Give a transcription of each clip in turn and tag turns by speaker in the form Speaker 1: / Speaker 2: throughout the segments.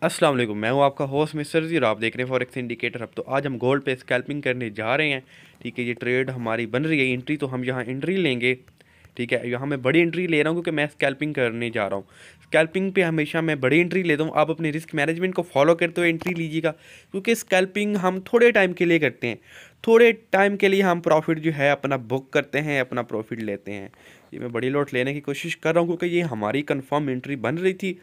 Speaker 1: अस्सलाम वालेकुम, मैं हूं आपका होस्ट मिस्टर जी और आप देख रहे हैं फॉरेक्स इंडिकेटर। अब तो आज हम गोल्ड पे स्कैल्पिंग करने जा रहे हैं। ठीक है, ये ट्रेड हमारी बन रही है एंट्री, तो हम यहाँ एंट्री लेंगे। ठीक है, यहाँ मैं बड़ी एंट्री ले रहा हूँ क्योंकि मैं स्कैल्पिंग करने जा रहा हूँ। स्कैल्पिंग पे हमेशा मैं बड़ी एंट्री लेता हूँ। आप अपने रिस्क मैनेजमेंट को फॉलो करते हुए एंट्री लीजिएगा, क्योंकि स्कैल्पिंग हम थोड़े टाइम के लिए करते हैं। थोड़े टाइम के लिए हम प्रॉफिट जो है अपना बुक करते हैं, अपना प्रॉफिट लेते हैं। ये मैं बड़ी लॉट लेने की कोशिश कर रहा हूँ क्योंकि ये हमारी कन्फर्म एंट्री बन रही थी।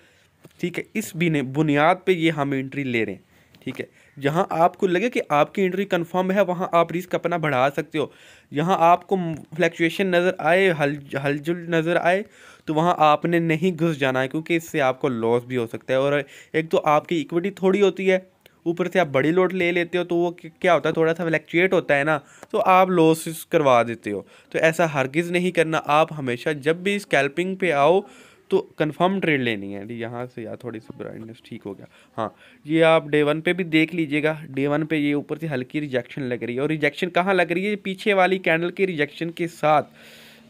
Speaker 1: ठीक है, इस बुनियाद पे ये हम एंट्री ले रहे हैं। ठीक है, जहां आपको लगे कि आपकी एंट्री कंफर्म है वहां आप रिस्क अपना बढ़ा सकते हो। जहां आपको फ्लैक्चुएशन नज़र आए, हलजुल नज़र आए, तो वहां आपने नहीं घुस जाना है, क्योंकि इससे आपको लॉस भी हो सकता है। और एक तो आपकी इक्विटी थोड़ी होती है, ऊपर से आप बड़ी लोड ले लेते हो, तो वो क्या होता है, थोड़ा सा फ्लैक्चुएट होता है ना, तो आप लॉसेस करवा देते हो। तो ऐसा हरगिज़ नहीं करना। आप हमेशा जब भी स्कैल्पिंग पे आओ तो कंफर्म ट्रेड लेनी है। यहाँ से यार थोड़ी सी ब्राइटनेस ठीक हो गया। हाँ, ये आप डे वन पे भी देख लीजिएगा। डे वन पे ये ऊपर से हल्की रिजेक्शन लग रही है, और रिजेक्शन कहाँ लग रही है, पीछे वाली कैंडल के रिजेक्शन के साथ।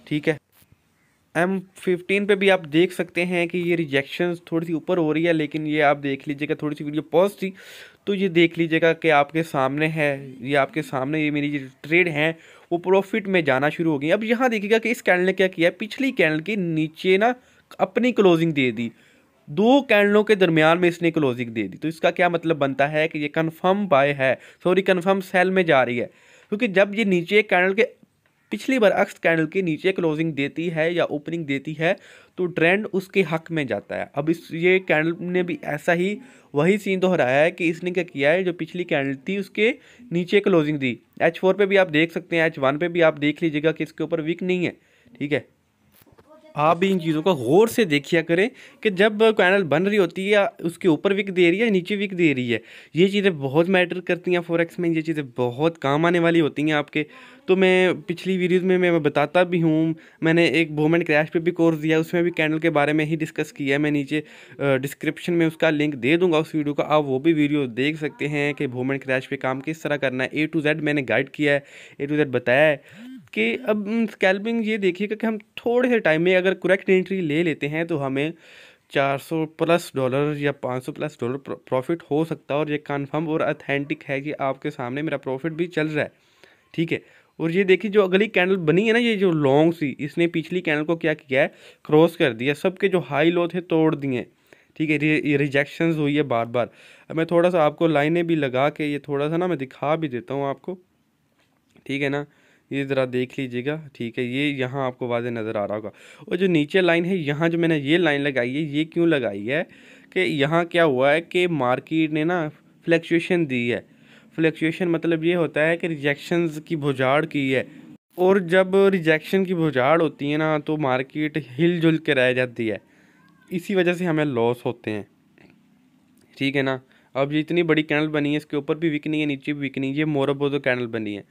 Speaker 1: ठीक है, M15 पे भी आप देख सकते हैं कि ये रिजेक्शन थोड़ी सी ऊपर हो रही है, लेकिन ये आप देख लीजिएगा, थोड़ी सी वीडियो पॉज थी, तो ये देख लीजिएगा कि आपके सामने है। ये आपके सामने ये मेरी जो ट्रेड है वो प्रॉफिट में जाना शुरू हो गई। अब यहाँ देखिएगा कि इस कैंडल ने क्या किया, पिछली कैंडल के नीचे ना अपनी क्लोजिंग दे दी। दो कैंडलों के दरमियान में इसने क्लोजिंग दे दी, तो इसका क्या मतलब बनता है कि ये कंफर्म बाय है, सॉरी कंफर्म सेल में जा रही है। क्योंकि जब ये नीचे कैंडल के पिछली बार अक्स कैंडल के नीचे क्लोजिंग देती है या ओपनिंग देती है, तो ट्रेंड उसके हक में जाता है। अब इस ये कैंडल ने भी ऐसा ही वही सीन दोहराया है कि इसने क्या किया है, जो पिछली कैंडल थी उसके नीचे क्लोजिंग दी। H4 पे भी आप देख सकते हैं, H1 पे भी आप देख लीजिएगा कि इसके ऊपर वीक नहीं है। ठीक है, आप भी इन चीज़ों को गौर से देखिया करें कि जब कैंडल बन रही होती है या उसके ऊपर विक दे रही है, नीचे विक दे रही है, ये चीज़ें बहुत मैटर करती हैं फॉरेक्स में। ये चीज़ें बहुत काम आने वाली होती हैं आपके। तो मैं पिछली वीडियोस में मैं बताता भी हूँ। मैंने एक मोमेंट क्रैश पे भी कोर्स दिया, उसमें भी कैंडल के बारे में ही डिस्कस किया है। मैं नीचे डिस्क्रिप्शन में उसका लिंक दे दूंगा उस वीडियो का, आप वो भी वीडियो देख सकते हैं कि मोमेंट क्रैश पे काम किस तरह करना है। A to Z मैंने गाइड किया है, A to Z बताया है। कि अब स्कैल्पिंग ये देखिएगा कि हम थोड़े से टाइम में अगर करेक्ट एंट्री ले लेते हैं तो हमें $400+ या $500+ प्रॉफिट हो सकता है। और ये कन्फर्म और अथेंटिक है कि आपके सामने मेरा प्रॉफिट भी चल रहा है। ठीक है, और ये देखिए जो अगली कैंडल बनी है ना, ये जो लॉन्ग सी, इसने पिछली कैंडल को क्या किया है, क्रॉस कर दिया, सबके जो हाई लो थे तोड़ दिए। ठीक है, ये रिजेक्शंस हुई है बार बार। अब मैं थोड़ा सा आपको लाइनें भी लगा के ये थोड़ा सा ना मैं दिखा भी देता हूँ आपको। ठीक है ना, ये ज़रा देख लीजिएगा। ठीक है, ये यहाँ आपको वाज़े नज़र आ रहा होगा। और जो नीचे लाइन है, यहाँ जो मैंने ये लाइन लगाई है, ये क्यों लगाई है कि यहाँ क्या हुआ है कि मार्केट ने ना फ्लैक्चुएशन दी है। फ्लैक्चुएशन मतलब ये होता है कि रिजेक्शंस की भुजाड़ की है, और जब रिजेक्शन की भुजाड़ होती है ना, तो मार्केट हिल जुल के रह जाती है। इसी वजह से हमें लॉस होते हैं। ठीक है ना, अब ये इतनी बड़ी कैंडल बनी है, इसके ऊपर भी विकनी है, नीचे भी विकनी है, ये मोरोबोजो कैंडल बनी है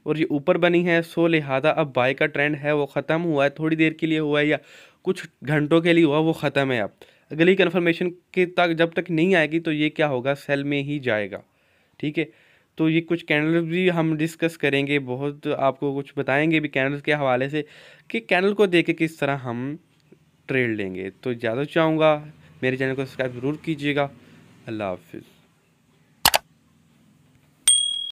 Speaker 1: और ये ऊपर बनी है। सो लिहाजा अब बाय का ट्रेंड है वो ख़त्म हुआ है, थोड़ी देर के लिए हुआ है या कुछ घंटों के लिए हुआ, वो ख़त्म है। अब अगली कन्फर्मेशन के तक जब तक नहीं आएगी तो ये क्या होगा, सेल में ही जाएगा। ठीक है, तो ये कुछ कैंडल भी हम डिस्कस करेंगे, बहुत आपको कुछ बताएंगे भी कैंडल के हवाले से कि कैंडल को देख के किस तरह हम ट्रेड लेंगे। तो ज़्यादा चाहूँगा मेरे चैनल को सब्सक्राइब ज़रूर कीजिएगा। अल्लाह हाफिज़।